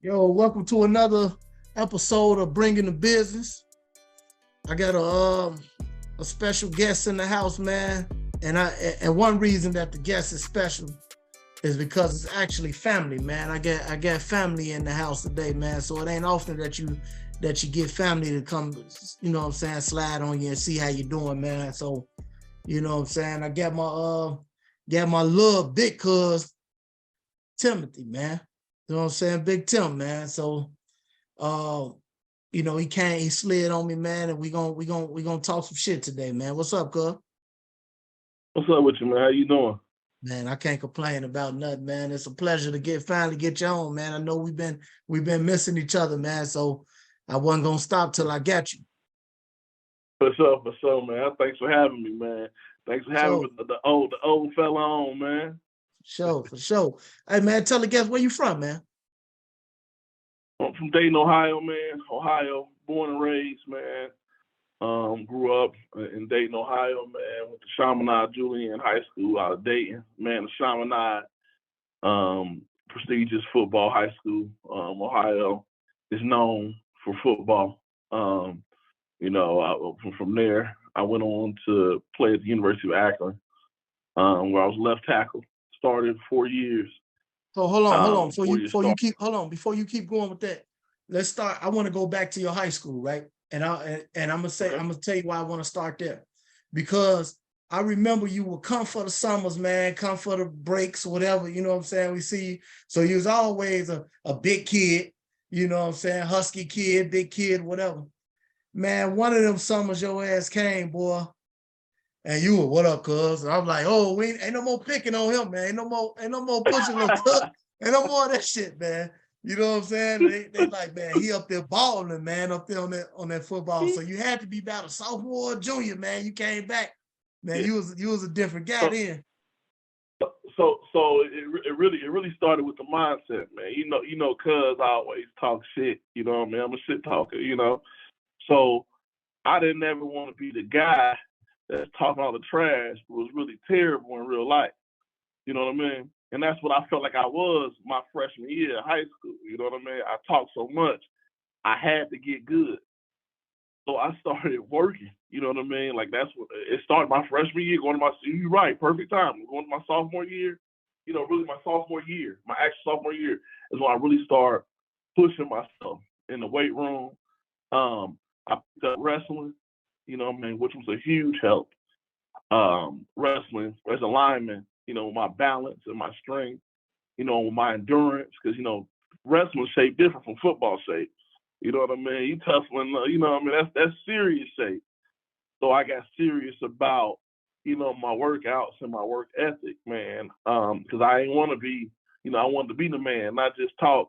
Yo, welcome to another episode of Bringing the Business. I got a special guest in the house, man, and one reason that the guest is special is because it's actually family, man. I got family in the house today, man. So it ain't often that you get family to come, you know what I'm saying, slide on you and see how you doing, man. So, you know what I'm saying, I got my little big cuz Timothy, man. You know what I'm saying? Big Tim, man. So he slid on me, man, and we gonna talk some shit today, man. What's up, cuz? What's up with you, man? How you doing? Man, I can't complain about nothing, man. It's a pleasure to finally get you on, man. I know we've been missing each other, man. So I wasn't gonna stop till I got you. For sure, man. Thanks for having me, man. Thanks for having the old fella on, man. For sure. Hey, man, tell the guests where you from, man. I'm from Dayton, Ohio, man. Ohio, born and raised, man. Grew up in Dayton, Ohio, man. Went to Chaminade Julian High School out of Dayton. Man, the Chaminade, prestigious football high school. Ohio is known for football. From there, I went on to play at the University of Akron, where I was left tackle. Started 4 years. So hold on. Before you keep going with that, let's start. I want to go back to your high school, right? And I'm gonna tell you why I want to start there, because I remember you would come for the summers, man, come for the breaks, whatever. You know what I'm saying? We see, so you was always a big kid. You know what I'm saying? Husky kid, big kid, whatever. Man, one of them summers your ass came, boy. And you were, what up, cuz? And I'm like, oh, we ain't no more picking on him, man. Ain't no more pushing no cuz. Ain't no more of that shit, man. You know what I'm saying? They like, man, he up there balling, man, up there on that football. So you had to be about a sophomore or junior, man. You came back, man. Yeah. You was a different guy then. So it really started with the mindset, man. You know, cuz I always talk shit. You know what I mean? I'm a shit talker. You know, so I didn't ever want to be the guy that's talking all the trash, but was really terrible in real life. You know what I mean? And that's what I felt like I was my freshman year of high school. You know what I mean? I talked so much, I had to get good. So I started working. You know what I mean? Like that's what it started my freshman year, going to my you're right, perfect time. Going to my sophomore year, you know, really my sophomore year, my actual sophomore year is when I really started pushing myself in the weight room. I picked up wrestling, you know what I mean, which was a huge help. Wrestling as a lineman, you know, my balance and my strength, you know, my endurance, because, you know, wrestling shape different from football shape. You know what I mean? You tussling, you know what I mean? That's serious shape. So I got serious about, you know, my workouts and my work ethic, man, because I ain't want to be, you know, I wanted to be the man, not just talk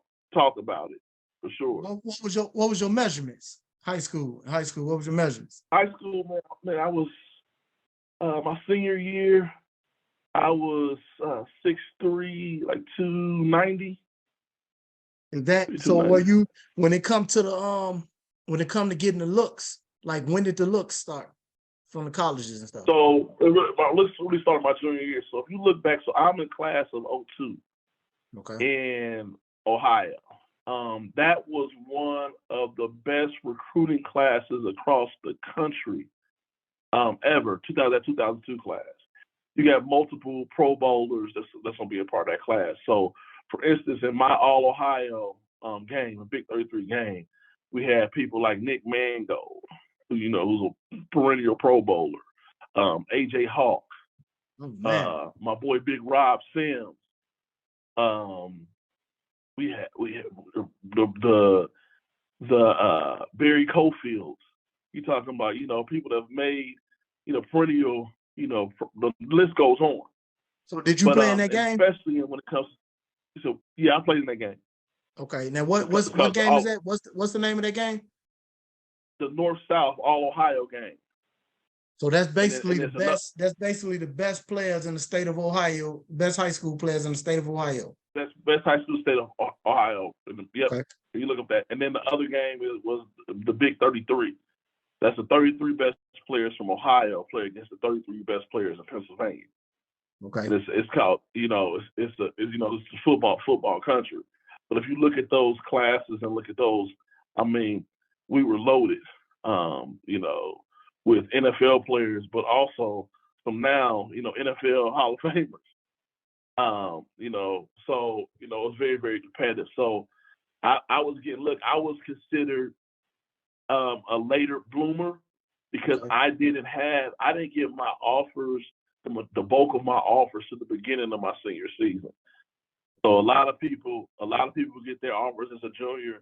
about it, for sure. What was your measurements? High school, what was your measurements? High school, man, I was, my senior year, I was 6'3", like 290. Is that so? Were you, when it come to getting the looks, like when did the looks start from the colleges and stuff? So my looks really started my junior year. So if you look back, so I'm in class of 02, okay, in Ohio. That was one of the best recruiting classes across the country ever. 2002 class. You got multiple Pro Bowlers that's gonna be a part of that class. So, for instance, in my All Ohio game, a Big 33 game, we had people like Nick Mangold, who you know who's a perennial Pro Bowler, AJ Hawk, my boy Big Rob Sims. We had the Barry Cofields. You talking about, you know, people that have made, you know, perennial, you know, the list goes on. So did you play in that game? Especially when it comes to, so yeah, I played in that game. Okay, now what game is that? What's the name of that game? The North-South All Ohio game. So that's basically the best. That's basically the best players in the state of Ohio. Best high school players in the state of Ohio. That's best high school state of Ohio. Yep. Okay. You look up that, and then the other game was the Big 33. That's the 33 best players from Ohio play against the 33 best players in Pennsylvania. Okay. And it's called, you know, it's the football country. But if you look at those classes and look at those, I mean, we were loaded, you know, with NFL players, but also some now, you know, NFL Hall of Famers. You know, so, you know, it was very, very competitive. So I was I was considered a later bloomer because I didn't get my offers, the bulk of my offers to the beginning of my senior season. So a lot of people get their offers as a junior,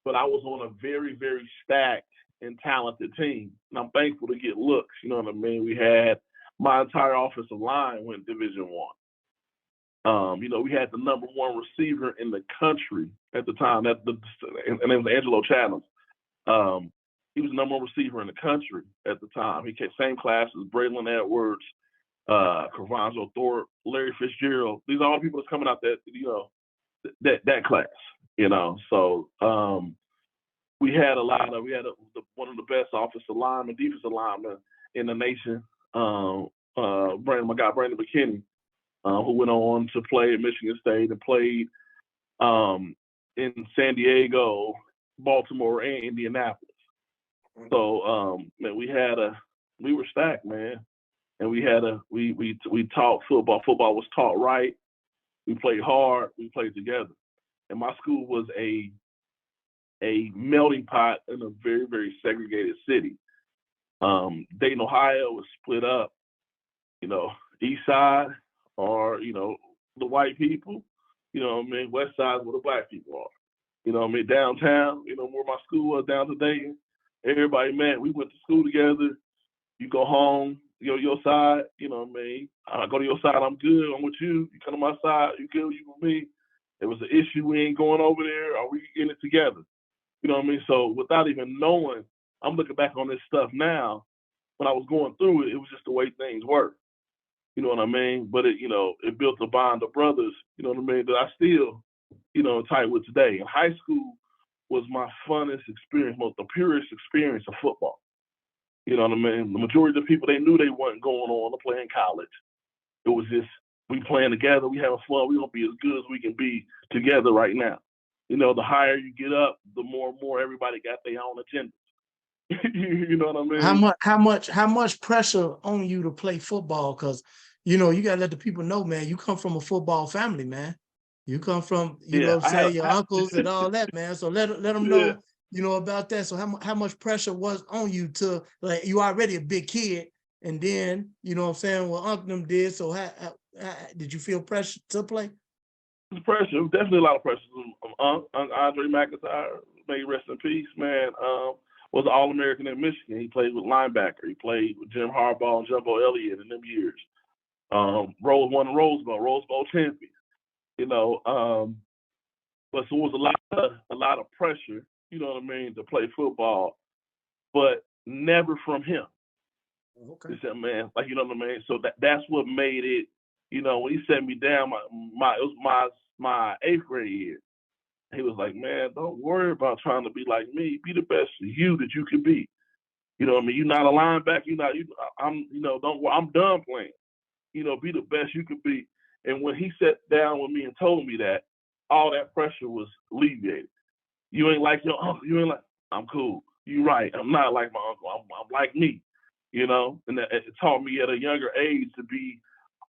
but I was on a very, very stacked and talented team. And I'm thankful to get looks, you know what I mean? We had my entire offensive line went Division One. You know, we had the number one receiver in the country at the time. And it was Angelo Chatham. He was the number one receiver in the country at the time. He came same class as Braylon Edwards, Carvanzo Thorpe, Larry Fitzgerald. These are all people that's coming out that, you know, that class, you know. So we had one of the best offensive linemen, defensive linemen in the nation. My guy Brandon McKinney, who went on to play at Michigan State and played in San Diego, Baltimore, and Indianapolis. So man, we were stacked, man. And we taught football. Football was taught right. We played hard. We played together. And my school was a melting pot in a very, very segregated city. Dayton, Ohio was split up, you know, east side or, you know, the white people, you know what I mean, west side is where the black people are. You know what I mean, downtown, you know, where my school was down to Dayton, everybody, man, we went to school together. You go home, you go to your side, you know what I mean? I go to your side, I'm good, I'm with you. You come to my side, you good, you with me. There was an issue, we ain't going over there, or we getting it together. You know what I mean? So without even knowing, I'm looking back on this stuff now. When I was going through it, it was just the way things were. You know what I mean? But it, you know, it built a bond of brothers, you know what I mean, that I still, you know, tight with today. And high school was my funnest experience, the purest experience of football. You know what I mean? The majority of the people, they knew they weren't going on to play in college. It was just, we playing together, we having fun, we gonna be as good as we can be together right now. You know, the higher you get up, the more and more everybody got their own agenda. You know what I mean? How much pressure on you to play football? Because, you know, you gotta let the people know, man, you come from a football family, man. You come from, you know what I'm saying, your uncles and all that, man. So let them know, you know, about that. So how much pressure was on you to, like, you already a big kid, and then, you know what I'm saying, what Uncle them did. So how did you feel pressure to play? Pressure, definitely a lot of pressure. Uncle Andre McIntyre, may rest in peace, man, was an All-American in Michigan. He played with linebacker. He played with Jim Harbaugh and Jumbo Elliott in them years. Won the Rose Bowl champion. You know, but so it was a lot of pressure, you know what I mean, to play football, but never from him. Okay. He said, man, like, you know what I mean? So that's what made it, you know, when he set me down, it was my 8th grade year. He was like, man, don't worry about trying to be like me. Be the best you that you can be. You know what I mean? You're not a linebacker. I'm done playing. You know, be the best you can be. And when he sat down with me and told me that, all that pressure was alleviated. You ain't like your uncle. You ain't like, I'm cool. You right. I'm not like my uncle. I'm like me, you know? And it taught me at a younger age to be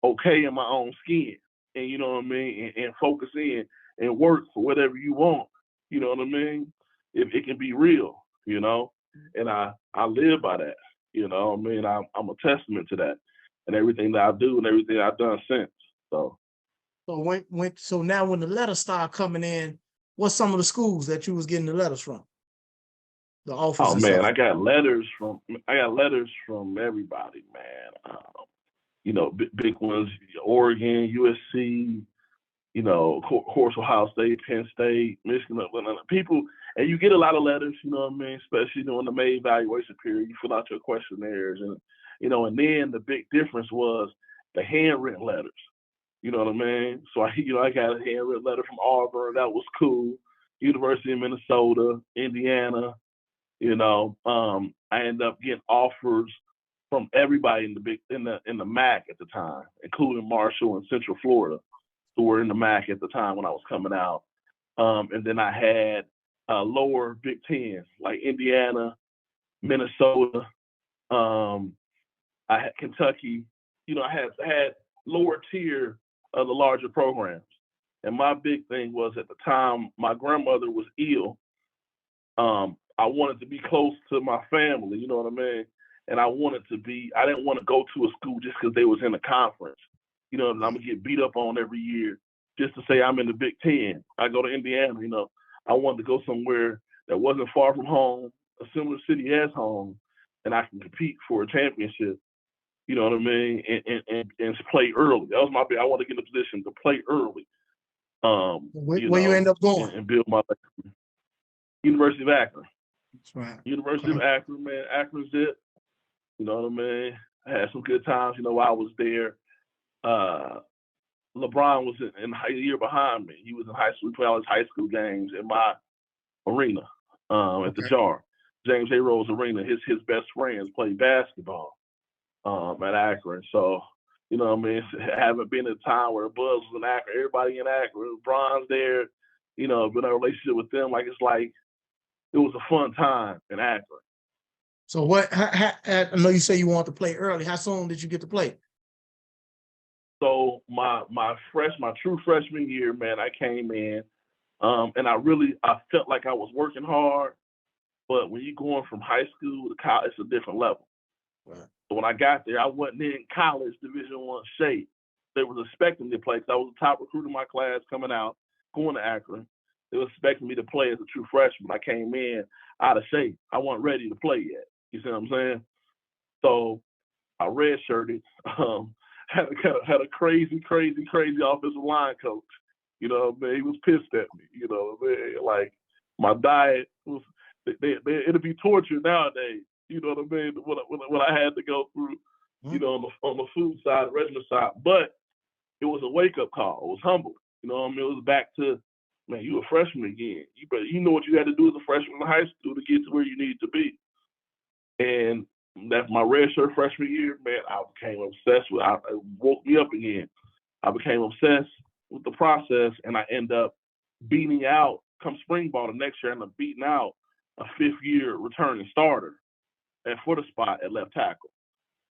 okay in my own skin. And you know what I mean? And focus in and work for whatever you want. You know what I mean? If it can be real, you know? And I live by that. You know what I mean? I'm a testament to that. And everything that I do and everything I've done since. So now when the letters start coming in, what's some of the schools that you was getting the letters from? The offers. Oh man, I got letters from everybody, man. You know, big ones, Oregon, USC, you know, of course, Ohio State, Penn State, Michigan, people, and you get a lot of letters, you know what I mean, especially during the May evaluation period. You fill out your questionnaires, and, you know, and then the big difference was the handwritten letters. You know what I mean? So I got a handwritten letter from Auburn. That was cool. University of Minnesota, Indiana. You know, I ended up getting offers from everybody in the MAC at the time, including Marshall and Central Florida, who were in the MAC at the time when I was coming out. And then I had lower Big Ten, like Indiana, Minnesota. I had Kentucky. I had lower tier of the larger programs. And my big thing was, at the time, my grandmother was ill. I wanted to be close to my family, you know what I mean? And I didn't want to go to a school just because they was in a conference. And I'm going to get beat up on every year just to say I'm in the Big Ten. I go to Indiana, I wanted to go somewhere that wasn't far from home, a similar city as home, and I can compete for a championship. You know what I mean? And play early. That was my big. I want to get in a position to play early. Where you end up going? And build my life. University of Akron. That's right. University of Akron, man. Akron's it. You know what I mean? I had some good times. While I was there. LeBron was in a year behind me. He was in high school. We played all his high school games in my arena at the Jar. James A. Rose Arena. His best friends played basketball at Akron. So, you know what I mean? Haven't been a time where Buzz was in Akron. Everybody in Akron. LeBron's there. Been a relationship with them. It was a fun time in Akron. So I know you say you want to play early. How soon did you get to play? So my true freshman year, man, I came in, and I felt like I was working hard, but when you're going from high school to college, it's a different level. Right. So when I got there, I wasn't in college Division I shape. They was expecting me to play because I was the top recruit in my class coming out, going to Akron. They were expecting me to play as a true freshman. I came in out of shape. I wasn't ready to play yet. You see what I'm saying? So I redshirted. Had a crazy offensive line coach. You know what I mean? He was pissed at me. You know what I mean? Like, my diet was, it'd be torture nowadays. You know what I mean? What I had to go through, on the food side, the regimen side. But it was a wake-up call. It was humbling. You know what I mean? It was back to, man, you a freshman again. You know what you had to do as a freshman in high school to get to where you need to be. And that's my redshirt freshman year, man. I became obsessed with it. It woke me up again. I became obsessed with the process, and I end up beating out, come spring ball the next year, I end up beating out a fifth-year returning starter for the spot at left tackle.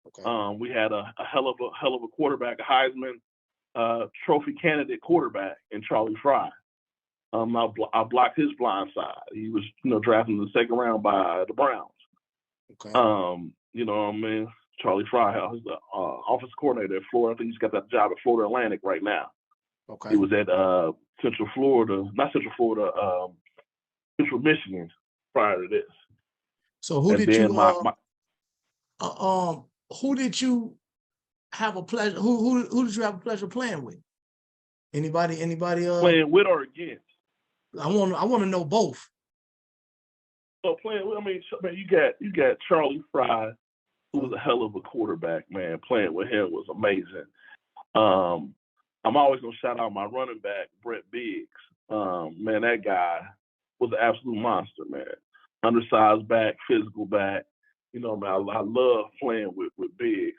Okay. We had a hell of a quarterback, a Heisman Trophy candidate quarterback in Charlie Fry. I blocked his blind side. He was, drafted in the second round by the Browns. Okay. You know what I mean? Charlie Fry, he's the offensive coordinator at Florida. I think he's got that job at Florida Atlantic right now. Okay. He was at Central Michigan prior to this. So who did you have a pleasure? Who did you have a pleasure playing with? Anybody? Playing with or against? I want to know both. So playing with, man, you got Charlie Fry, who was a hell of a quarterback, man. Playing with him was amazing. I'm always gonna shout out my running back, Brett Biggs. Man, that guy was an absolute monster, man. Undersized back, physical back. Man, I love playing with Biggs.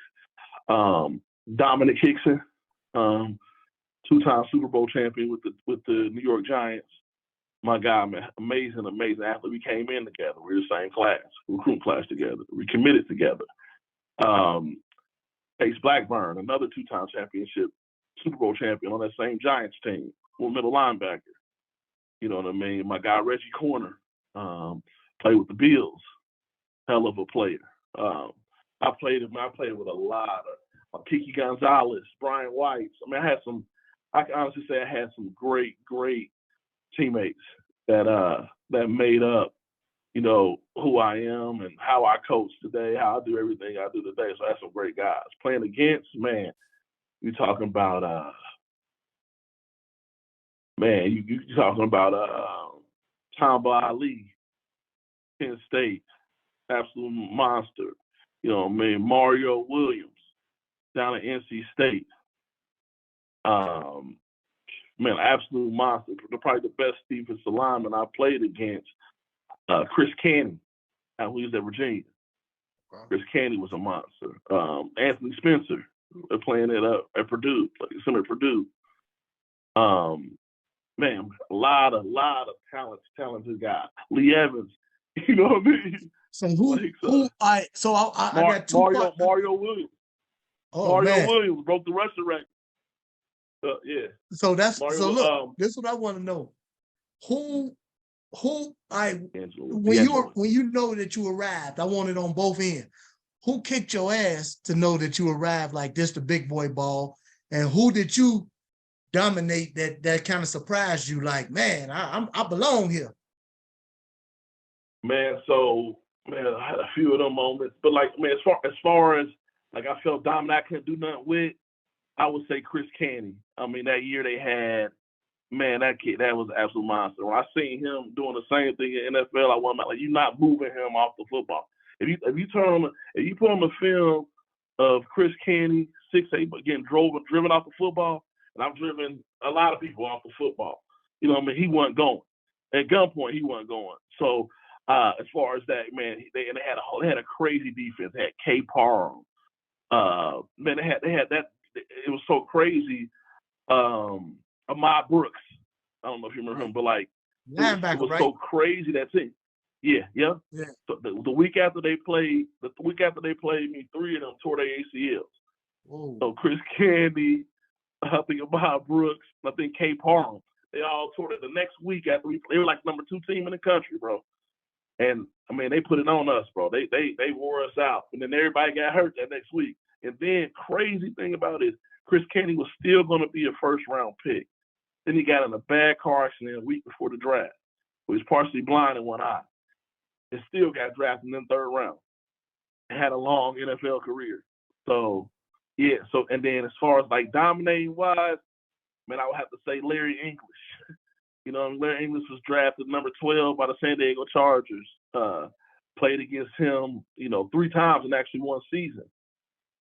Dominic Hickson, two-time Super Bowl champion with the New York Giants. My guy, man, amazing athlete. We came in together. We were the same class, recruit class together. We committed together. Ace Blackburn, another two-time championship Super Bowl champion on that same Giants team, middle linebacker. You know what I mean? My guy, Reggie Corner, played with the Bills. Hell of a player. I played with a lot of Kiki Gonzalez, Brian White. I can honestly say I had some great teammates that made up, who I am and how I coach today, how I do everything I do today. So I had some great guys. Playing against, man, you're talking about you're talking about Tamba Ali, Penn State, absolute monster. You know what I mean? Mario Williams down at NC State. Man, absolute monster. Probably the best defensive lineman I played against. Chris Canny, who was at Virginia. Wow. Chris Canny was a monster. Anthony Spencer, playing at Purdue, like some at Purdue. man, a lot of talented guys. Lee Evans, you know what I mean? So I got two parts. Mario Williams. Oh Mario man, Williams broke the rushing record. Yeah. So Mario, look, this is what I want to know. When you know that you arrived, I want it on both ends. Who kicked your ass to know that you arrived like this, the big boy ball, and who did you dominate that kind of surprised you? Like, man, I belong here. Man, I had a few of them moments, but like, man, as far as like I felt dominant, I couldn't do nothing with. I would say Chris Canty. I mean, that year they had, man, that kid, that was an absolute monster. When I seen him doing the same thing in NFL, I wasn't like, you're not moving him off the football. If you put on the film of Chris Canty, 6'8", but getting driven off the football, and I've driven a lot of people off the football. You know what I mean? He wasn't going. At gunpoint, he wasn't going. So as far as that, man, they had a crazy defense. They had K. Parham. Man, they had that. It was so crazy. Ahmad Brooks. I don't know if you remember him, but like it was so crazy that team. Yeah. So the week after they played me, 3 of them tore their ACLs. Whoa. So Chris Canty, I think Ahmad Brooks, I think K. Parham, they all tore it the next week after they were like number 2 team in the country, bro. And I mean, they put it on us, bro. They wore us out, and then everybody got hurt that next week. And then crazy thing about it, Chris Canty was still going to be a first-round pick. Then he got in a bad car accident a week before the draft. He was partially blind in one eye. And still got drafted in the 3rd round. And had a long NFL career. So, yeah. So, and then as far as like dominating-wise, man, I would have to say Larry English. You know, Larry English was drafted number 12 by the San Diego Chargers. Played against him, 3 times in actually one season.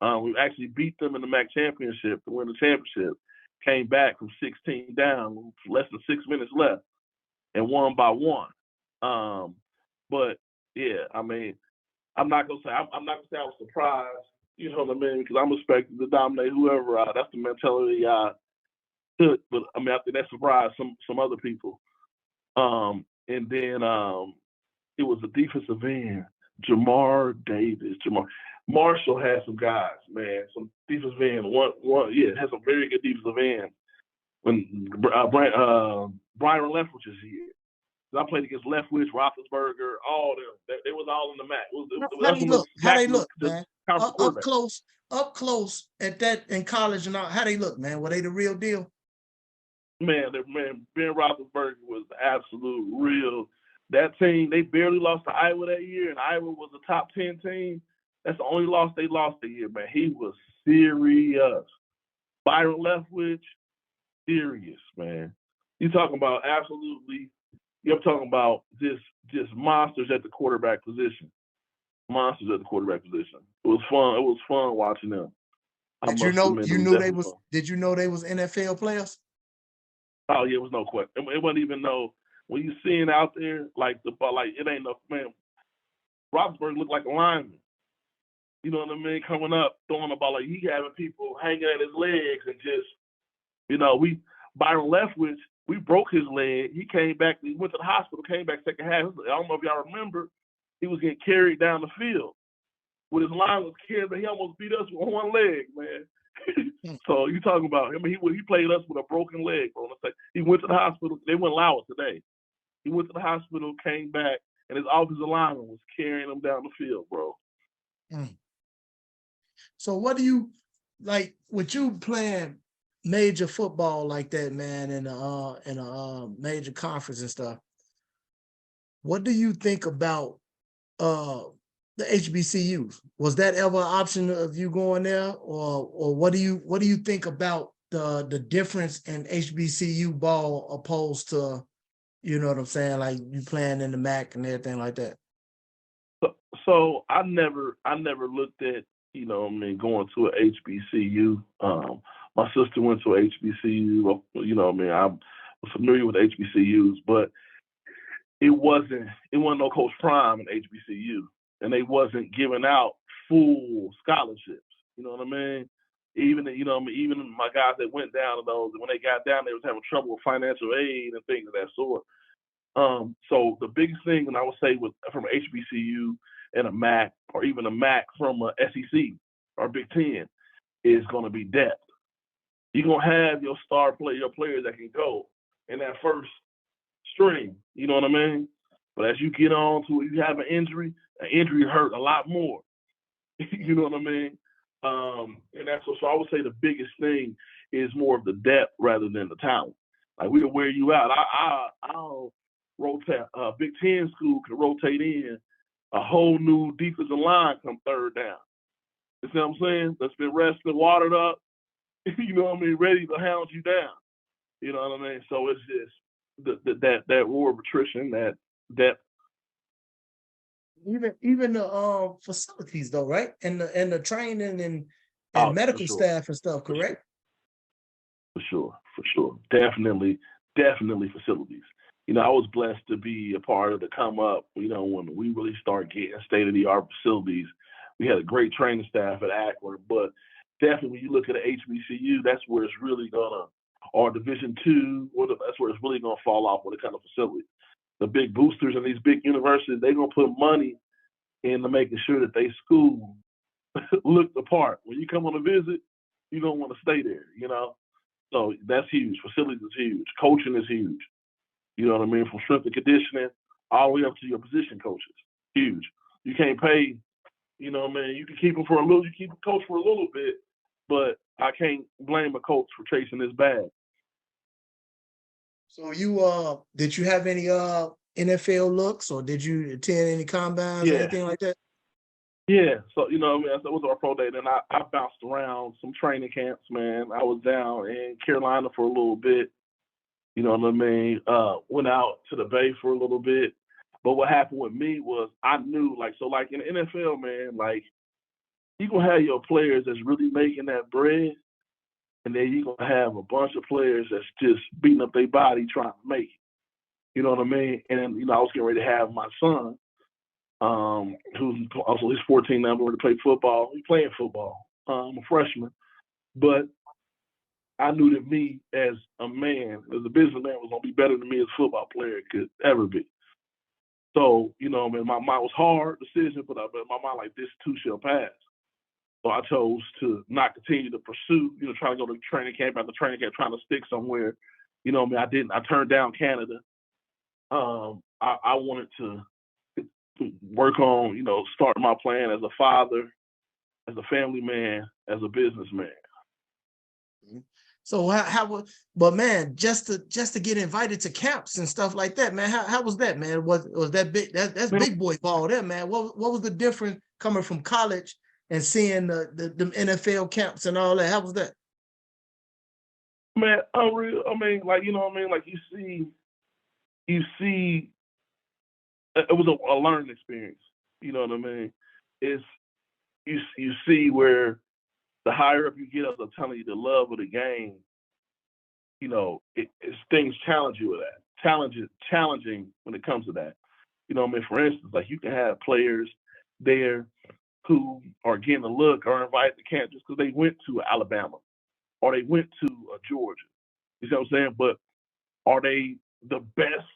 We actually beat them in the MAC championship to win the championship. Came back from 16 down, less than 6 minutes left, and won by 1. But yeah, I mean, I'm not gonna say I was surprised. You know what I mean? Because I'm expecting to dominate whoever. That's the mentality I took. But I mean, I think that surprised some other people. And then it was a defensive end, Jamar Davis. Marshall had some guys, man, some defensive end. Had some very good defensive ends. When Brian Leftwich's here, I played against Leftwich, Roethlisberger, all them. They was all in the MAC. How they look, man? Up close at that in college and all. How they look, man? Were they the real deal? Man, Ben Roethlisberger was the absolute real. That team, they barely lost to Iowa that year, and Iowa was a top 10 team. That's the only loss they lost that year, man. He was serious. Byron Leftwich, serious, man. You're talking about you're talking about just monsters at the quarterback position. Monsters at the quarterback position. It was fun. It was fun watching them. Did you know they was NFL players? Oh yeah, it was no question. It wasn't even when you seeing out there like it ain't no man. Roethlisberger looked like a lineman. You know what I mean? Coming up, throwing the ball, like he having people hanging at his legs and just, Byron Leftwich, we broke his leg. He came back, he went to the hospital, came back second half. I don't know if y'all remember, he was getting carried down the field. With his line was carried, but he almost beat us with one leg, man. So you talking about, he played us with a broken leg, bro. He went to the hospital. They wouldn't allow it today. He went to the hospital, came back, and his offensive lineman was carrying him down the field, bro. So what do you like with you playing major football like that, man, in a major conference and stuff? What do you think about the HBCUs? Was that ever an option of you going there, or what do you think about the difference in HBCU ball opposed to, you know what I'm saying, like you playing in the MAC and everything like that? So I never looked at, going to an HBCU. My sister went to an HBCU. I was familiar with HBCUs, but it wasn't no Coach Prime in HBCU, and they wasn't giving out full scholarships. You know what I mean? Even even my guys that went down to those, when they got down, they was having trouble with financial aid and things of that sort. So the biggest thing, and I would say from an HBCU and a MAC, or even a MAC from a SEC or Big Ten, is going to be depth. You're going to have your your players that can go in that first string. You know what I mean? But as you get on to it, you have an injury hurt a lot more. You know what I mean? And that's so I would say the biggest thing is more of the depth rather than the talent. Like, we'll wear you out. I'll rotate. Big Ten school can rotate in a whole new defensive line come third down. You see what I'm saying? That's been rested, watered up. You know what I mean? Ready to hound you down. You know what I mean? So it's just that war of attrition, that depth. Even the facilities though, right? And the training and medical staff and stuff, correct? For sure. Definitely facilities. You know, I was blessed to be a part of the come up, you know, when we really start getting state-of-the-art facilities. We had a great training staff at Akron, but definitely when you look at the HBCU, that's where it's really gonna, or Division II, that's where it's really gonna fall off when it comes to facilities. The big boosters in these big universities, they're gonna put money into making sure that they school look the part. When you come on a visit, you don't want to stay there, you know? So that's huge. Facilities is huge. Coaching is huge. You know what I mean? From strength and conditioning all the way up to your position coaches. Huge. You can't pay, you know what I mean? You can keep them for a little, you keep a coach for a little bit, but I can't blame a coach for chasing this bag. So did you have any NFL looks, or did you attend any combines or anything like that? Yeah, so you know, I was our pro day, and I bounced around some training camps, man. I was down in Carolina for a little bit, you know what I mean? Went out to the Bay for a little bit. But what happened with me was I knew, like in the NFL, man, like, you gonna have your players that's really making that bread, and then you gonna have a bunch of players that's just beating up their body trying to make it. You know what I mean? And you know, I was getting ready to have my son, who's also he's 14 now, but to play football. He's playing football. I'm a freshman, but I knew that me as a man, as a businessman, was gonna be better than me as a football player could ever be. So, you know, man, my mind was hard decision, but my mind like, this too shall pass. So I chose to not continue to pursue, you know, trying to go to training camp after training camp, trying to stick somewhere. You know, I mean, I turned down Canada. I wanted to work on, you know, starting my plan as a father, as a family man, as a businessman. So but man, just to get invited to camps and stuff like that, man, how was that, man? Was that big? That's big boy ball there, man. What was the difference coming from college and seeing the NFL camps and all that? How was that? Man, unreal. I mean, like, you know what I mean? Like, you see, it was a learning experience. You know what I mean? It's you see where the higher up you get, as I'm telling you, the love of the game, you know, it's things challenge you with that. Challenging when it comes to that. You know what I mean? For instance, like, you can have players there who are getting a look or invited to camp just because they went to Alabama or they went to Georgia. You see what I'm saying? But are they the best?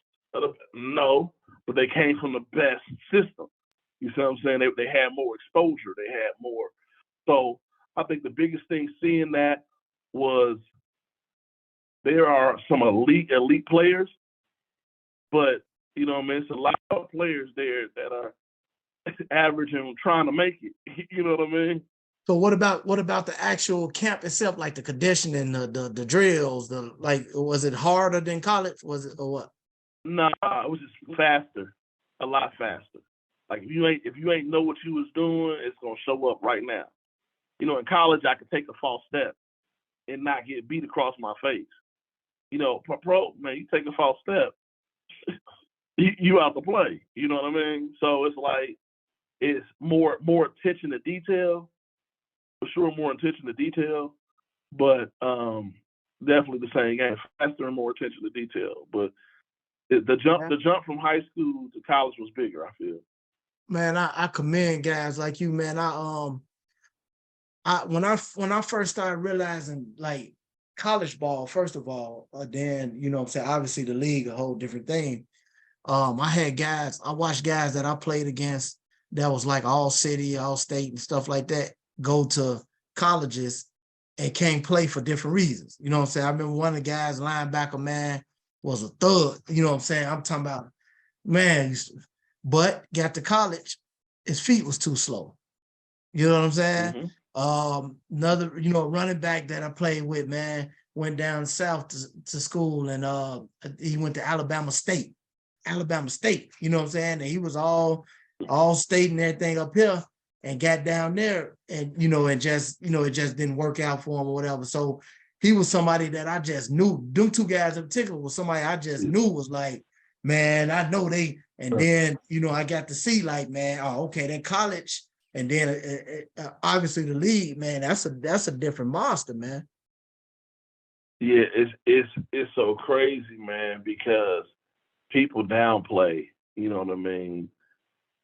No, but they came from the best system. You see what I'm saying? They had more exposure. They had more. So I think the biggest thing seeing that was there are some elite players, but, you know what I mean, it's a lot of players there that are average and trying to make it. You know what I mean? So what about the actual camp itself, like the conditioning, the drills, was it harder than college? Was it, or what? Nah, it was just faster, a lot faster. Like, if you ain't know what you was doing, it's gonna show up right now. You know, in college I could take a false step and not get beat across my face. You know, pro, man, you take a false step, you out to play. You know what I mean? So it's like, it's more attention to detail, for sure, more attention to detail, but definitely the same game, faster and more attention to detail. But the jump from high school to college was bigger, I feel. Man, I commend guys like you, man. when I first started realizing like college ball, first of all, then you know what I'm saying, obviously the league, a whole different thing. I watched guys that I played against that was like all city, all state and stuff like that, go to colleges and can't play for different reasons. You know what I'm saying? I remember one of the guys, linebacker, man, was a thug. You know what I'm saying? I'm talking about, man, but got to college, his feet was too slow. You know what I'm saying? Another, running back that I played with, man, went down south to school, and he went to Alabama State. You know what I'm saying? And he was all state and everything up here, and got down there, and it just didn't work out for him or whatever. So he was somebody that I just knew. Them two guys in particular was somebody I just knew was like, man, I know they. And then I got to see like, man, oh, okay, then college. And then obviously the league, man, that's a different monster, man. Yeah, it's so crazy, man, because people downplay, you know what I mean,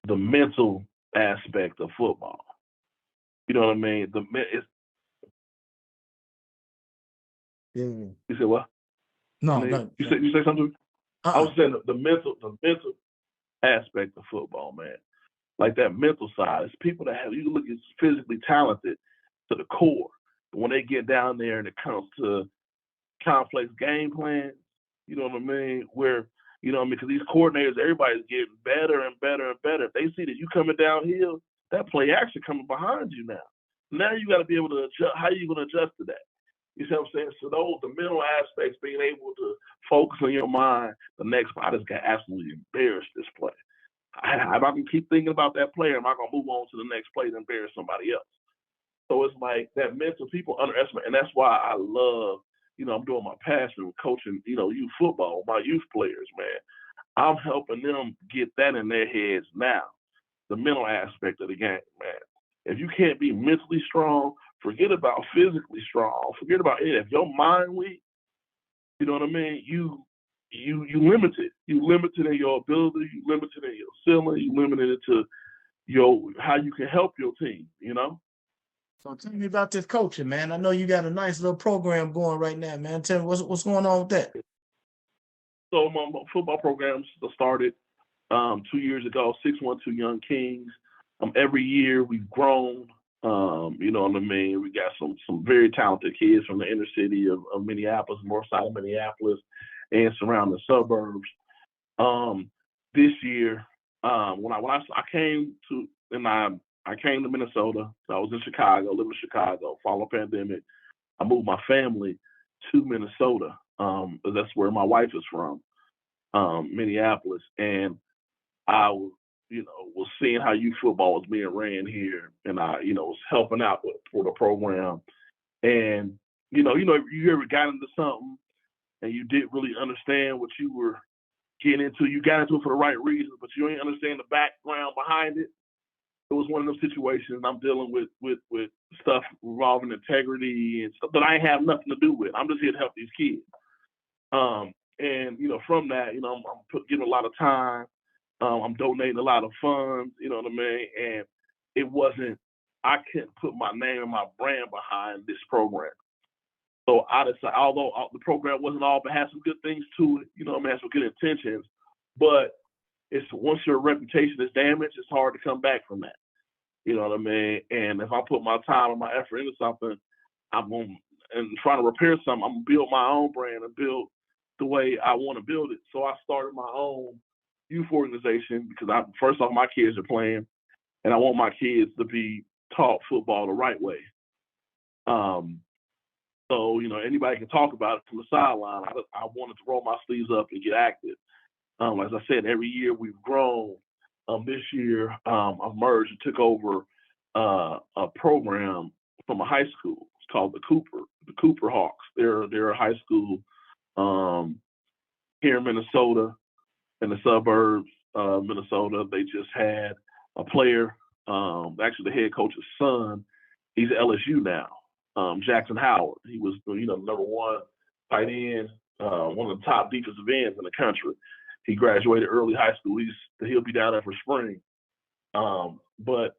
the mental aspect of football. You know what I mean? Yeah. You said what? No, you say something? I was saying the mental aspect of football, man. Like that mental side. It's people that you look at physically talented to the core. But when they get down there and it comes to complex game plans, you know what I mean? Where, because these coordinators, everybody's getting better and better and better. If they see that you coming downhill, that play action coming behind you now. Now you got to be able to adjust. How are you going to adjust to that? You see what I'm saying? So the mental aspects, being able to focus on your mind, the next play, I just got absolutely embarrassed this play. If I can keep thinking about that player, am I going to move on to the next play and embarrass somebody else? So it's like that mental, people underestimate. And that's why I love, I'm doing my passion with coaching, youth football, my youth players, man. I'm helping them get that in their heads now, the mental aspect of the game, man. If you can't be mentally strong, forget about physically strong. Forget about it. If your mind weak, you know what I mean? You limited. You limited in your ability. You limited in your ceiling. You limited to how you can help your team. So tell me about this coaching, man. I know you got a nice little program going right now, man. Tell me what's going on with that. So my football programs started 2 years ago. 612 Young Kings. Every year we've grown. You know what I mean? We got some very talented kids from the inner city of Minneapolis, north side of Minneapolis, and surrounding suburbs. This year, when I came to Minnesota. So I was in Chicago, living in Chicago, following the pandemic. I moved my family to Minnesota. That's where my wife is from, Minneapolis, and I was seeing how youth football was being ran here, and I, was helping out for the program. And you ever got into something and you didn't really understand what you were getting into. You got into it for the right reasons, but you ain't understand the background behind it. It was one of those situations I'm dealing with stuff involving integrity and stuff that I ain't have nothing to do with. I'm just here to help these kids. And from that, I'm giving a lot of time. I'm donating a lot of funds, you know what I mean? And I couldn't put my name and my brand behind this program. So I decided, although the program wasn't all, but had some good things to it, had some good intentions, but it's once your reputation is damaged, it's hard to come back from that. You know what I mean? And if I put my time and my effort into something, and trying to repair something, I'm going to build my own brand and build the way I want to build it. So I started my own youth organization because first off, my kids are playing, and I want my kids to be taught football the right way. So, anybody can talk about it from the sideline. I wanted to roll my sleeves up and get active. As I said, every year we've grown. This year, I've merged and took over a program from a high school. It's called the Cooper Hawks. They're a high school here in Minnesota, in the suburbs of Minnesota. They just had a player, actually the head coach's son. He's at LSU now, Jackson Howard. He was, number one tight end, one of the top defensive ends in the country. He graduated early high school. He'll be down there for spring. But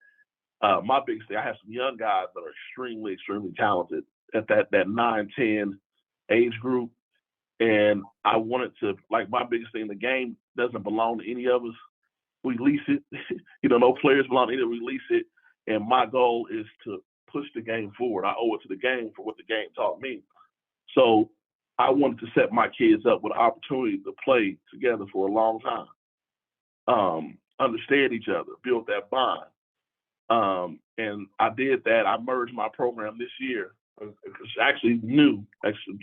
my biggest thing, I have some young guys that are extremely, extremely talented at that 9-10 age group. And I wanted to, like, my biggest thing, the game doesn't belong to any of us. We lease it. No players belong to any of us. We lease it. And my goal is to push the game forward. I owe it to the game for what the game taught me. So I wanted to set my kids up with an opportunity to play together for a long time, understand each other, build that bond. And I did that. I merged my program this year. It's actually new. Actually,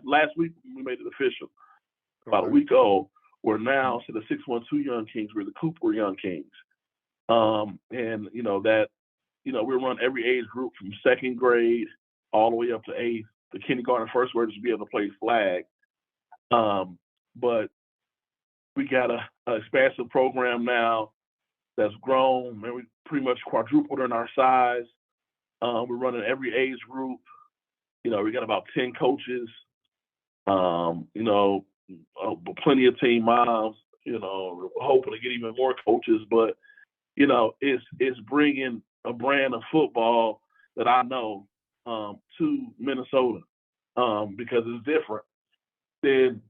last week we made it official. About a week ago, we're now, instead of 612 Young Kings, we're the Cooper Young Kings. And we run every age group from 2nd grade all the way up to 8th. The kindergarten and first graders will be able to play flag. But we got a expansive program now that's grown. Man, we pretty much quadrupled in our size. We're running every age group. We got about 10 coaches. Plenty of team moms. We're hoping to get even more coaches, but it's bringing a brand of football that I know to Minnesota because it's different than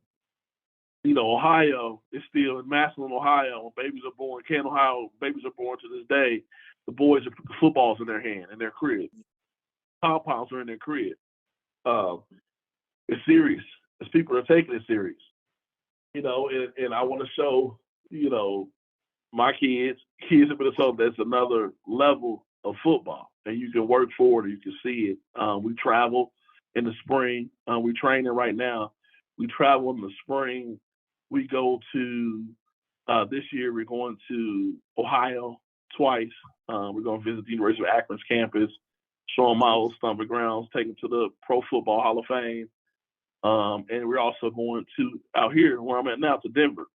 Ohio. Is still in Massillon, Ohio. When babies are born, Canton, Ohio, babies are born to this day. The boys are footballs in their hand, in their crib. Compounds are in their crib. It's serious. As people are taking it serious. And I want to show, my kids in Minnesota, there's another level of football. And you can work for it or you can see it. We travel in the spring. We're training right now. We travel in the spring. We go to, this year we're going to Ohio twice. We're going to visit the University of Akron's campus, show them my old stomping grounds, take them to the Pro Football Hall of Fame. And we're also going to, out here where I'm at now, to Denver.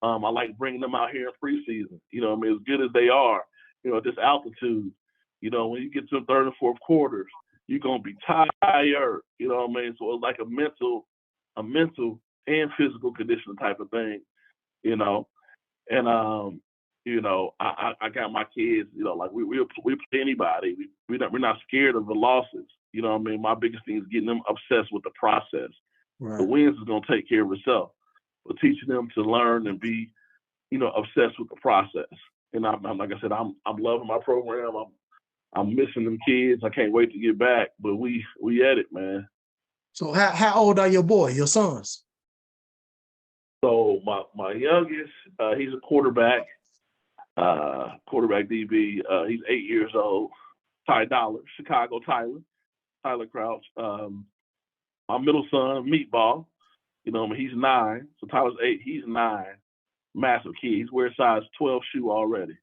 I like bringing them out here in preseason. As good as they are, at this altitude, when you get to the third and fourth quarters, you're going to be tired, So it's like a mental and physical conditioning type of thing, And, I got my kids, like we play anybody. We're not scared of the losses. My biggest thing is getting them obsessed with the process. Right. The wins is going to take care of itself. But teaching them to learn and be, obsessed with the process. And I'm like I said, I'm loving my program. I'm missing them kids. I can't wait to get back. But we at it, man. So how old are your sons? So my youngest, he's a quarterback DB. He's 8 years old. Ty Dollar, Chicago Tyler Crouch. My middle son, Meatball, he's 9. So Tyler's 8, he's 9. Massive kid. He's wearing size 12 shoe already.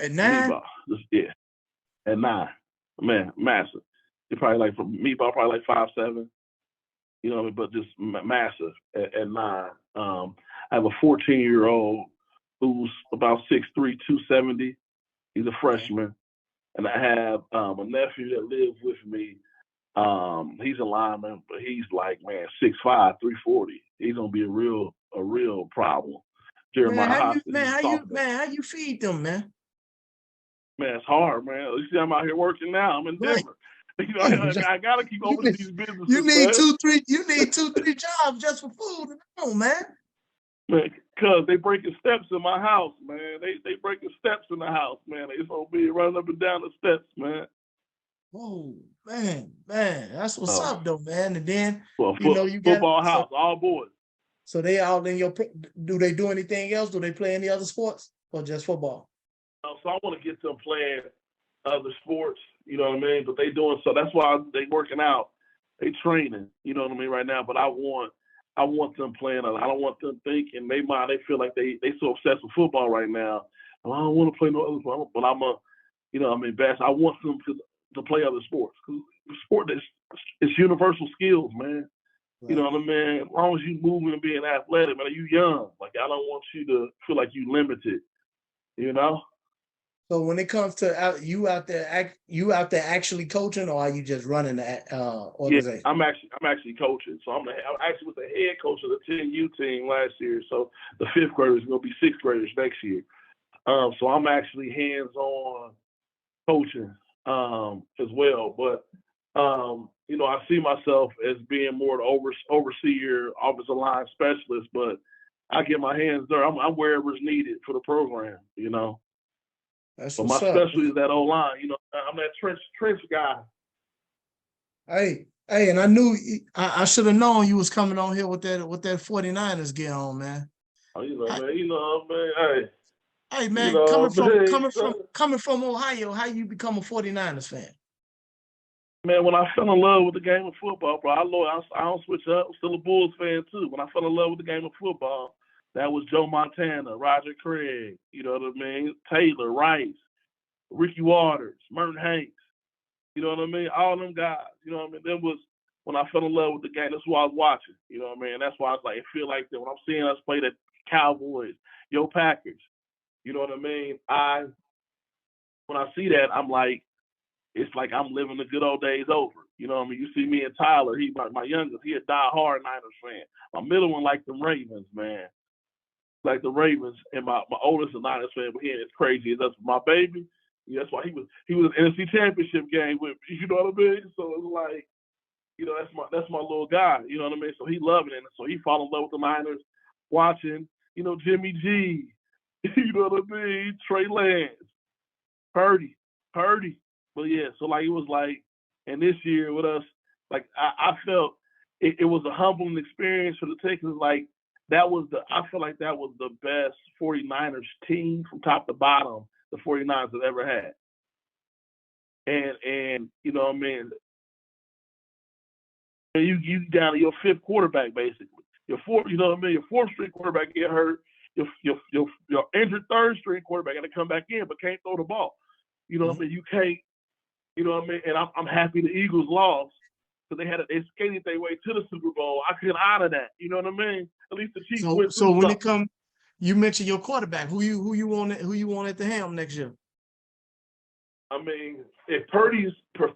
At 9? Meatball, yeah. At 9. Man, massive. He probably Meatball probably 5'7", but just massive at 9. I have a 14-year-old who's about 6'3", 270. He's a freshman. And I have a nephew that lives with me. He's a lineman, but he's 6'5", 340. He's gonna be a real problem. Jeremiah how you feed them, man? Man, it's hard, man. You see, I'm out here working now. I'm in Denver. Right. I gotta keep opening these businesses. You need 2-3 jobs just for food at home, man. Man, cause they breaking steps in my house, man. They breaking steps in the house, man. They gonna be running up and down the steps, man. Oh man, that's what's up though, man. And then you got football house, all boys. So they out in your. Do they do anything else? Do they play any other sports or just football? So I want to get them playing other sports. You know what I mean? But they doing so. That's why they working out. They training. You know what I mean right now. But I want them playing. I don't want them thinking they feel like they so obsessed with football right now. Well, I don't want to play no other sport. But best. I want them to play other sports. Because sport is universal skills, man. Right. You know what I mean? As long as you moving and being athletic, man, you young. Like I don't want you to feel like you limited. So when it comes to you out there actually coaching, or are you just running the organization? Yeah, I'm actually coaching. So I actually was the head coach of the 10U team last year. So the 5th graders are going to be 6th graders next year. So I'm actually hands-on coaching as well. But you know, I see myself as being more the overseer, offensive line specialist. But I get my hands there. I'm wherever's needed for the program. You know, That's but my what's up. specialty is that O line. You know, I'm that trench guy. Hey, and I knew I should have known you was coming on here with that 49ers gear on, man. Oh, you know, man. Hey, man, you know, coming from Ohio, how you become a 49ers fan? Man, when I fell in love with the game of football, bro, I don't switch up. I'm still a Bulls fan too. When I fell in love with the game of football, that was Joe Montana, Roger Craig, you know what I mean? Taylor, Rice, Ricky Waters, Merton Hanks, you know what I mean? All them guys, you know what I mean? That was when I fell in love with the game. That's what I was watching, you know what I mean? That's why I was like, it feel like that when I'm seeing us play the Cowboys, yo Packers, you know what I mean? When I see that, I'm like, it's like I'm living the good old days over. You know what I mean? You see me and Tyler, he my youngest, he a die-hard Niners fan. My middle one like the Ravens, man. Like the Ravens, and my oldest a Niners fan, but he ain't as crazy as us. My baby, yeah, that's why he was in the NFC Championship game with me, you know what I mean? So it's like, you know, that's my little guy, you know what I mean? So he loving it, and so he fall in love with the Niners, watching, you know, Jimmy G, you know what I mean? Trey Lance, Purdy. But yeah, so like it was like, and this year with us, like I felt it was a humbling experience for the Texans. Like I feel like that was the best 49ers team from top to bottom the 49ers have ever had. And you know what I mean, you down to your fifth quarterback basically. Your fourth, you know what I mean, your fourth string quarterback get hurt. Your injured third string quarterback got to come back in, but can't throw the ball. You know what I mean? You can't. You know what I mean? And I'm happy the Eagles lost because they skated their way to the Super Bowl. I couldn't honor that. You know what I mean? At least the Chiefs went through. So when it comes, you mentioned your quarterback. Who you want at the helm next year? I mean, if Purdy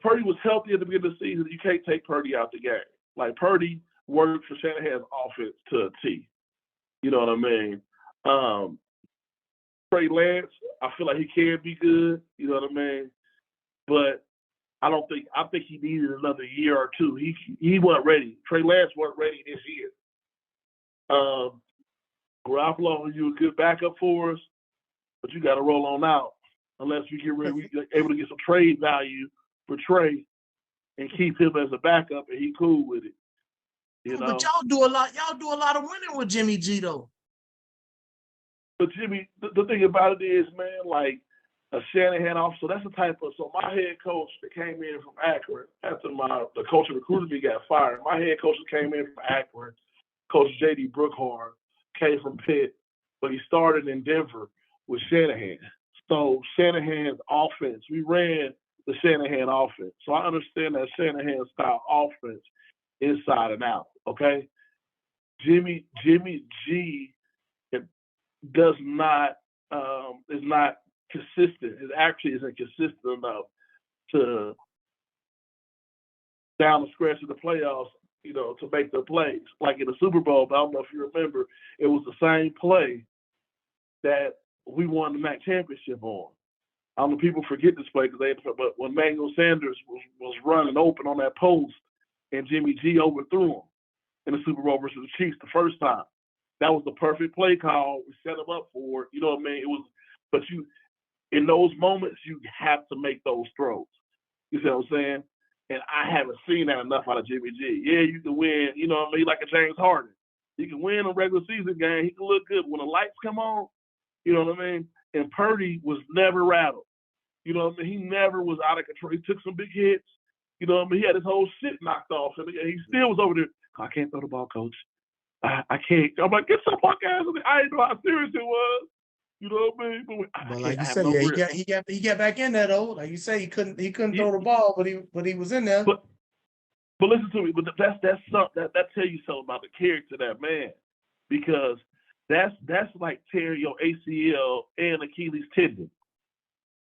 was healthy at the beginning of the season, you can't take Purdy out the game. Like Purdy worked for Shanahan's offense to a T. You know what I mean? Trey Lance, I feel like he can be good. You know what I mean? But I think he needed another year or two. He wasn't ready. Trey Lance wasn't ready this year. Garoppolo, you a good backup for us, but you got to roll on out unless we able to get some trade value for Trey and keep him as a backup, and he cool with it. You know? But y'all do a lot of winning with Jimmy G though. But Jimmy, the thing about it is, man, like a Shanahan officer, that's the type of, so my head coach that came in from Akron after the coach that recruited me got fired. My head coach that came in from Akron, Coach J.D. Brookhorn, came from Pitt, but he started in Denver with Shanahan. So Shanahan's offense, we ran the Shanahan offense. So I understand that Shanahan style offense inside and out, okay? Jimmy G does not, is not consistent. It actually isn't consistent enough to down the stretch of the playoffs, you know, to make the plays. Like in the Super Bowl, I don't know if you remember, it was the same play that we won the MAC championship on. I don't know if people forget this play but when Manuel Sanders was running open on that post and Jimmy G overthrew him in the Super Bowl versus the Chiefs the first time. That was the perfect play call. We set him up for it. You know what I mean? It was, but in those moments, you have to make those throws. You see what I'm saying? And I haven't seen that enough out of Jimmy G. Yeah, you can win, you know what I mean, like a James Harden. He can win a regular season game. He can look good. When the lights come on, you know what I mean? And Purdy was never rattled. You know what I mean? He never was out of control. He took some big hits. You know what I mean? He had his whole shit knocked off. And he still was over there. I can't throw the ball, coach. I can't. I'm like, get some fuck ass. I didn't know how serious it was. You know what I mean? But like you said, he got back in there though. Like you say, he couldn't throw the ball, but he was in there. But listen to me. But that's something that tell you something about the character of that man, because that's like tearing your ACL and Achilles tendon.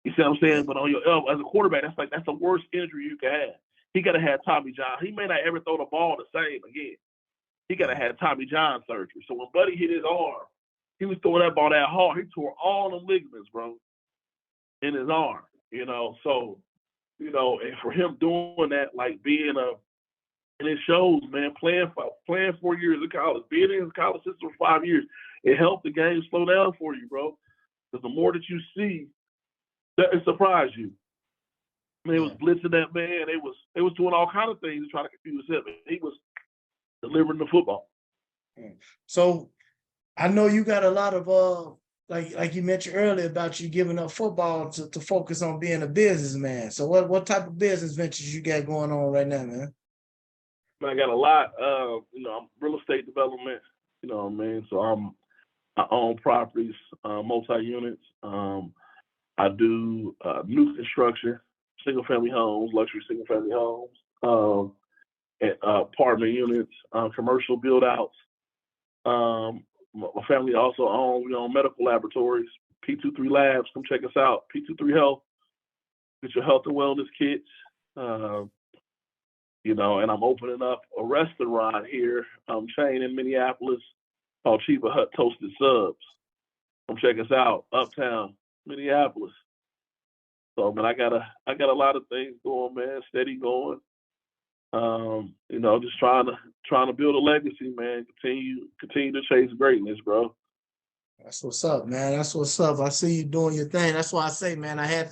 You see what I'm saying? But on your elbow, as a quarterback, that's the worst injury you can have. He gotta have Tommy John. He may not ever throw the ball the same again. He gotta have Tommy John surgery. So when Buddy hit his arm, he was throwing that ball that hard. He tore all the ligaments, bro, in his arm. you know. So, you know, and for him doing that, like being and it shows, man, playing 4 years of college, being in the college system for 5 years, it helped the game slow down for you, bro. Because the more that you see, that it surprised you. I mean, it was blitzing that man. They was doing all kind of things to try to confuse him. He was delivering the football. So I know you got a lot of like you mentioned earlier about you giving up football to focus on being a businessman. So what type of business ventures you got going on right now, man? I got a lot. You know, I'm real estate development. You know what I mean? So I own properties, multi-units. I do new construction, single-family homes, luxury single-family homes, and, apartment units, commercial build-outs. My family also we own medical laboratories, P23 Labs. Come check us out, P23 Health. Get your health and wellness kits. You know, and I'm opening up a restaurant here, chain in Minneapolis called Chiba Hut Toasted Subs. Come check us out, Uptown, Minneapolis. So, man, I got a lot of things going, man, steady going. You know, just trying to build a legacy, man. Continue to chase greatness, bro. That's what's up, man. That's what's up. I see you doing your thing. That's why I say, man, I had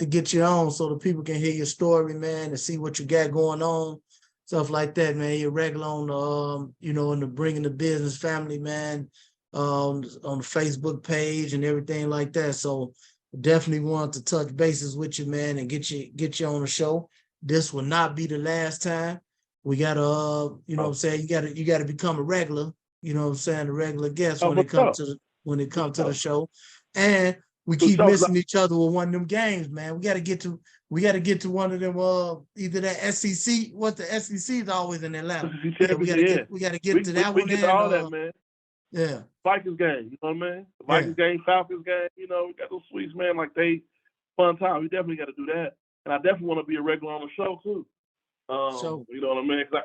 to get you on so the people can hear your story, man, and see what you got going on, stuff like that, man. You're regular on you know, in the Bringing the Business Family, man, on the Facebook page and everything like that. So definitely want to touch bases with you, man, and get you on the show. This will not be the last time. We gotta, you know what I'm saying, you gotta become a regular, you know what I'm saying, a regular guest when it comes to the show. And we keep missing each other with one of them games, man. We gotta get to one of them, either that SEC, the SEC is always in Atlanta. Yeah, we gotta get to that one. We get to all that, man. Yeah. Vikings game, you know what I mean? Vikings game, Falcons game, you know, we got those sweets, man, like they fun time. We definitely got to do that. And I definitely want to be a regular on the show too. You know what I mean? Cause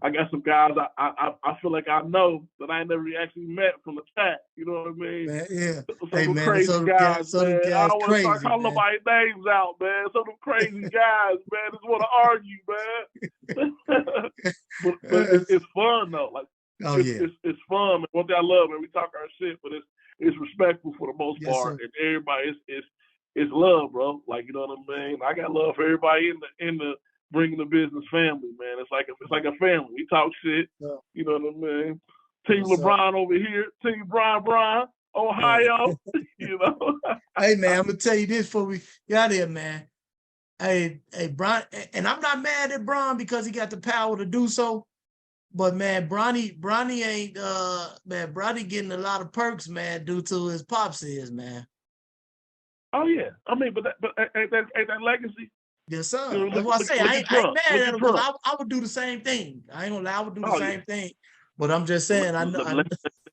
I got some guys I feel like I know that I never actually met from the chat. You know what I mean? Man, yeah. Some crazy guys, man. I don't want to start calling nobody's names out, man. Some of them crazy guys, man, just want to argue, man. but it's fun though. Like, it's fun. Man. One thing I love, man, we talk our shit, but it's respectful for the most part, and everybody it's love, bro. Like, you know what I mean? I got love for everybody in the Bringing the Business family, man. It's like a family. We talk shit. You know what I mean? Team LeBron over here. Team Brian, Ohio. You know. Hey, man, I'm gonna tell you this before we get out here, man. Hey, Brian, and I'm not mad at Brian because he got the power to do so. But man, Bronny ain't man, Bronny getting a lot of perks, man, due to his pops man. Oh yeah. I mean, but ain't that legacy? Yes, sir. You know, that's what I say. I ain't mad at him because I would do the same thing. I ain't gonna lie, I would do the same thing. But I'm just saying, I know. Let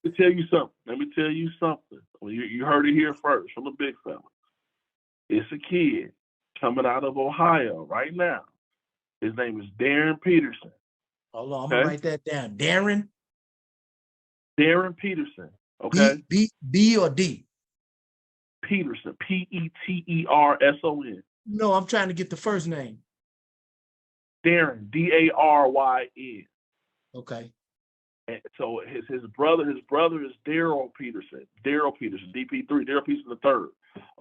me tell you something. Well, you heard it here first from the big fella. It's a kid coming out of Ohio right now. His name is Darren Peterson. Hold on, I'm gonna write that down. Darren Peterson. Okay. B or D? Peterson. Peterson. No, I'm trying to get the first name. Darren, Daryn. Okay. And so his brother is Daryl Peterson. DP3, Daryl Peterson III.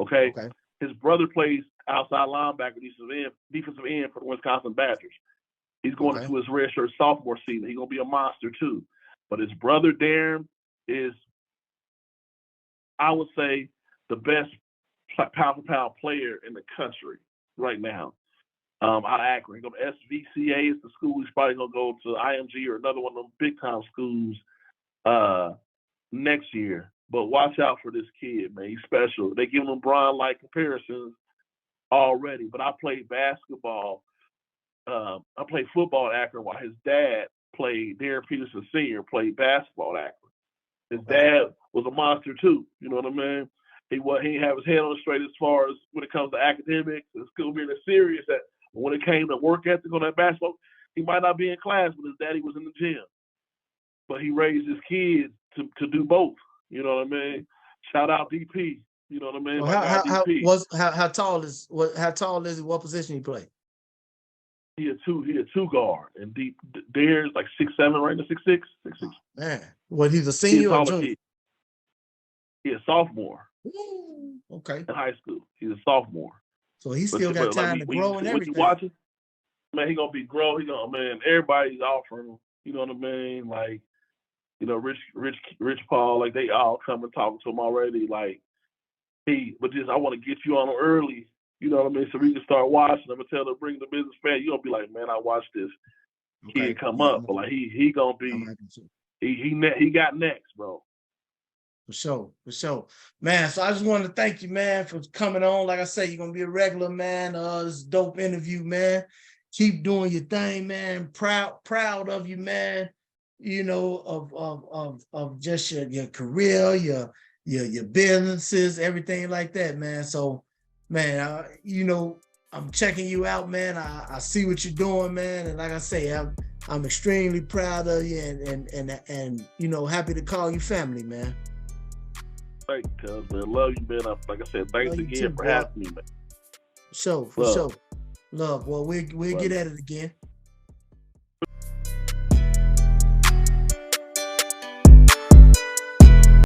Okay. His brother plays outside linebacker, defensive end for the Wisconsin Badgers. He's going into his redshirt sophomore season. He's gonna be a monster too. But his brother Darren is, I would say, the best pound for pound player in the country right now. Out of Akron. He's going to SVCA is the school. He's probably going to go to IMG or another one of them big time schools next year. But watch out for this kid, man. He's special. They give him Brian-like comparisons already. But I played basketball. I played football at Akron while his dad Darren Peterson Sr. played basketball at Akron. His dad was a monster too. You know what I mean? He didn't have his head on straight as far as when it comes to academics and school being as serious that when it came to work ethic on that basketball, he might not be in class, but his daddy was in the gym. But he raised his kids to do both. You know what I mean? Shout out DP. You know what I mean? So My guy DP. how tall is he? What position he play? He a two guard, and Dare's like 6'7", right now, 6'6", 6'6". Man, what, he's a He's a senior or taller junior? kid. He's a sophomore Okay. in high school. He's a sophomore. So he still got time to grow and everything. When you watching, man, he gonna be grow. He gonna, man, everybody's offering him. You know what I mean? Like, you know, Rich Paul, like they all come and talking to him already. Like, but just I want to get you on him early. You know what I mean? So we can start watching them and tell them to bring the business fan. You gonna be like, man, I watched this kid come up, but like he gonna be he got next, bro. For sure. Man, so I just wanted to thank you, man, for coming on. Like I say, you're gonna be a regular, man. This dope interview, man. Keep doing your thing, man. Proud of you, man. You know, of just your career, your businesses, everything like that, man. So, man, you know, I'm checking you out, man. I see what you're doing, man. And like I say, I'm extremely proud of you and you know, happy to call you family, man. Thank you, cuz, man. Love you, man. Like I said, thanks again for having me, man. For sure. Love. Well, we'll get at it again.